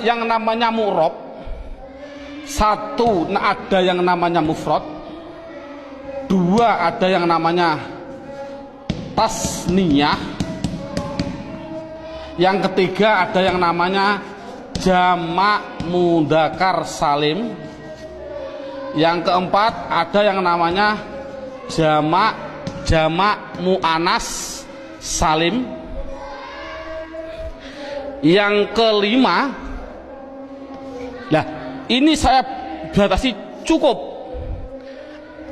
yang namanya mu'rob, satu ada yang namanya mufrad, dua ada yang namanya tasniyah, yang ketiga ada yang namanya jamak mudzakkar salim, yang keempat ada yang namanya jamak muannas salim, yang kelima, nah ini saya batasi cukup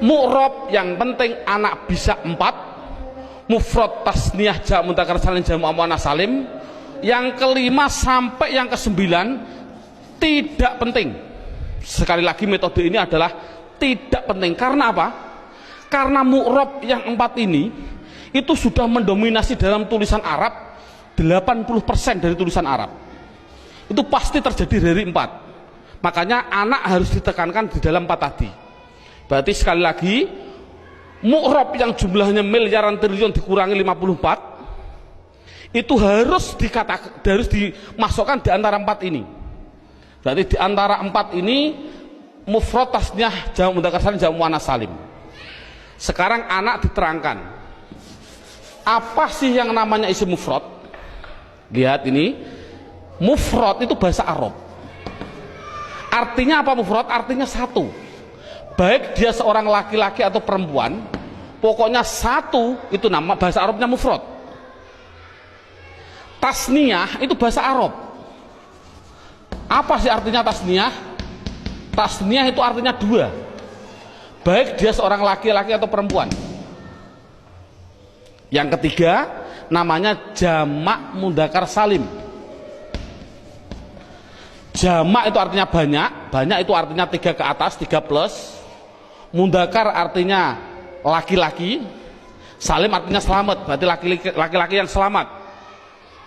mu'rob, yang penting anak bisa 4, mufrad tasniyah jamak mudzakkar salim jamak muannas salim, yang kelima sampai yang kesembilan tidak penting. Sekali lagi metode ini adalah tidak penting. Karena apa? Karena mu'rob yang 4 ini itu sudah mendominasi dalam tulisan Arab. 80% dari tulisan Arab itu pasti terjadi dari 4. Makanya anak harus ditekankan di dalam 4 tadi. Berarti sekali lagi mu'rob yang jumlahnya miliaran triliun dikurangi 54 itu harus dimasukkan di antara 4 ini. Berarti di antara 4 ini mufrad tasniyah jamak mudzakkar salim jamak muannas salim. Sekarang anak diterangkan apa sih yang namanya isim mufrad. Lihat ini, mufrad itu bahasa Arab. Artinya apa mufrad? Artinya satu. Baik dia seorang laki-laki atau perempuan, pokoknya satu, itu nama bahasa Arabnya mufrad. Tasniyah itu bahasa Arab. Apa sih artinya tasniyah? Tasniyah itu artinya 2. Baik dia seorang laki-laki atau perempuan. Yang ketiga namanya jamak mudzakkar salim. Jamak itu artinya banyak, banyak itu artinya 3 ke atas, 3 plus. Mudzakkar artinya laki-laki, salim artinya selamat, berarti laki-laki yang selamat.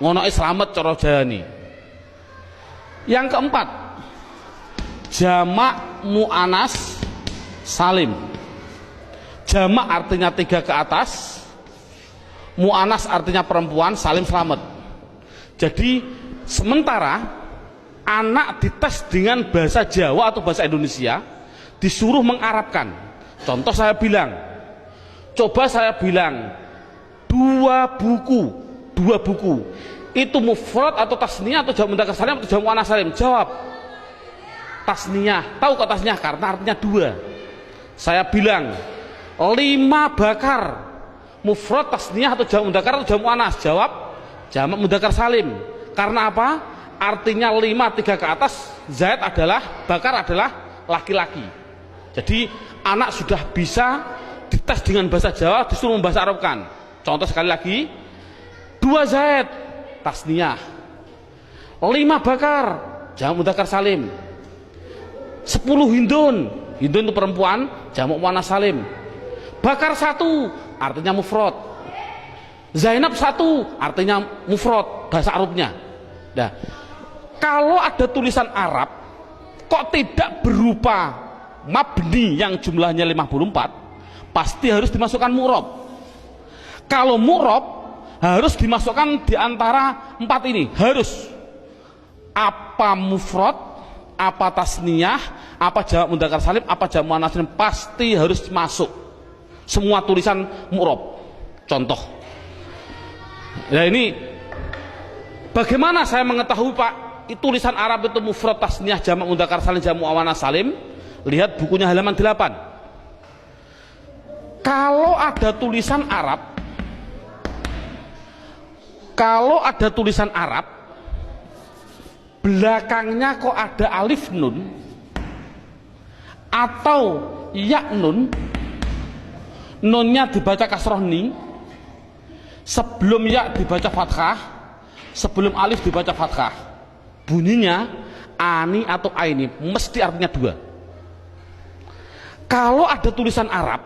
Ngono selamat cara jani. Yang keempat, jamak muannas salim. Jamak artinya 3 ke atas, mu'anas artinya perempuan, salim selamat. Jadi sementara anak dites dengan bahasa Jawa atau bahasa Indonesia disuruh mengarabkan. Contoh saya bilang, coba saya bilang 2 buku itu mufrad atau tasniyah atau jamak mudzakkar salim atau jamak muannas salim? Jawab tasniyah. Tahu kok tasniyah? Karena artinya 2. Saya bilang 5 bakar, mufrad tasniyah atau jamak mudzakkar atau jamak muannas? Jawab jamak mudzakkar salim. Karena apa? Artinya 5 3 ke atas, zaid adalah, bakar adalah laki-laki. Jadi anak sudah bisa dites dengan bahasa Jawa, disuruh membahasa Arabkan. Contoh sekali lagi, 2 zaid tasniyah, 5 bakar jamak mudzakkar salim, 10 hindun itu perempuan, jamak muannas salim. Bakar 1 artinya mufrad, Zainab 1 artinya mufrad bahasa Arabnya. Nah, kalau ada tulisan Arab kok tidak berupa mabni yang jumlahnya 54, pasti harus dimasukkan mu'rob. Kalau mu'rob harus dimasukkan di antara 4 ini, harus apa mufrad, apa tasniyah, apa jamak mudzakkar salim, apa jamak muannas salim, pasti harus masuk semua tulisan mu'rob. Contoh, nah ini bagaimana saya mengetahui Pak tulisan Arab itu mufrad tasniyah jamak mudzakkar salim jamak muannas salim? Lihat bukunya halaman 8. Kalau ada tulisan Arab, belakangnya kok ada alif nun atau ya nun, nunnya dibaca kasroh ni, sebelum ya dibaca fathah, sebelum alif dibaca fathah, bunyinya ani atau aini, mesti artinya 2. Kalau ada tulisan Arab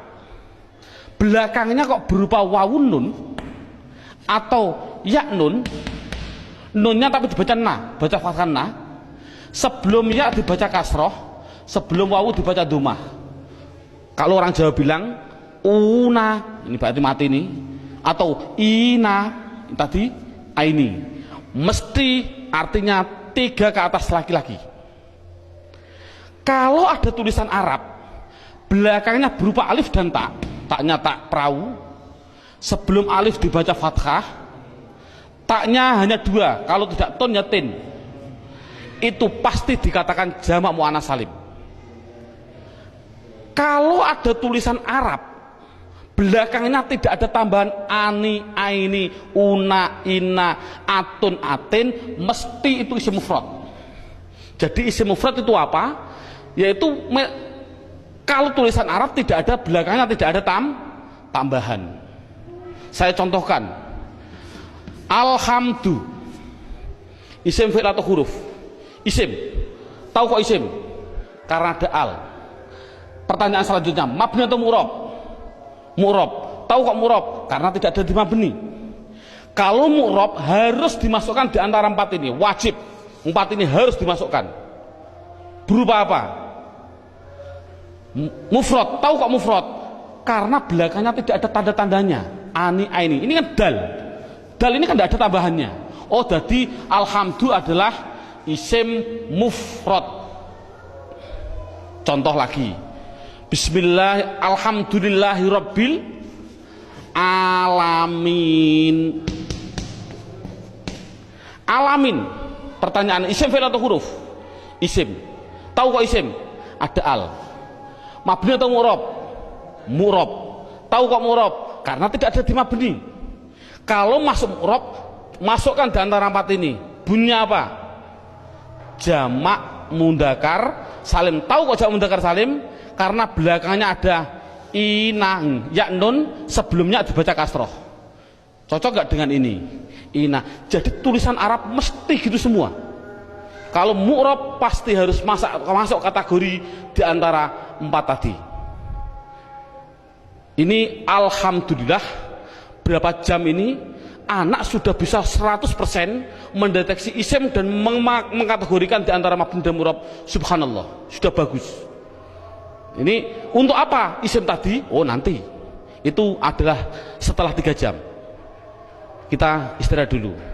belakangnya kok berupa wawun nun atau ya nun, nunnya tapi dibaca na, baca fathah na, sebelum ya dibaca kasroh, sebelum wawu dibaca dhammah. Kalau orang Jawa bilang una, ini berarti mati nih, atau ina tadi aini, mesti artinya 3 ke atas laki-laki. Kalau ada tulisan Arab belakangnya berupa alif dan tak, taknya tak perahu, sebelum alif dibaca fathah, taknya hanya 2, kalau tidak ton ya tin, itu pasti dikatakan jamak muannats salim. Kalau ada tulisan Arab belakangnya tidak ada tambahan ani, aini, una, ina, atun, atin, mesti itu isim mufrad. Jadi isim mufrad itu apa? Yaitu kalau tulisan Arab tidak ada belakangnya tidak ada tambahan. Saya contohkan. Alhamdu. Isim fi'il atau huruf? Isim. Tahu kok isim? Karena ada al. Pertanyaan selanjutnya, mabni atau mu'rab? Mu'rab. Tahu kok mu'rab? Karena tidak ada di mabni. Kalau mu'rab harus dimasukkan di antara 4 ini, wajib. 4 ini harus dimasukkan. Berupa apa? Mufrad. Tahu kok mufrad? Karena belakangnya tidak ada tanda-tandanya. Ani, aini. Ini kan dal. Dal ini kan tidak ada tambahannya. Oh, jadi alhamdu adalah isim mufrad. Contoh lagi. Bismillah, alhamdulillahi rabbil alamin. Alamin. Pertanyaan, isim fi'il atau huruf? Isim. Tahu kok isim? Ada al. Mabni atau mu'rab? Mu'rab. Tahu kok mu'rab? Karena tidak ada di mabni. Kalau masuk mu'rab, masukkan di antara 4 ini. Bunyinya apa? Jamak mudzakkar salim. Tahu kok jamak mudzakkar salim? Karena belakangnya ada inang, ya nun, sebelumnya dibaca kasroh. Cocok gak dengan ini? Ina. Jadi tulisan Arab mesti gitu semua. Kalau mu'rab pasti harus masuk kategori di antara 4 tadi. Ini alhamdulillah berapa jam ini anak sudah bisa 100% mendeteksi isim dan mengkategorikan di antara mabni dan mu'rab. Subhanallah, sudah bagus. Ini untuk apa isim tadi? Oh, nanti. Itu adalah setelah 3 jam. Kita istirahat dulu.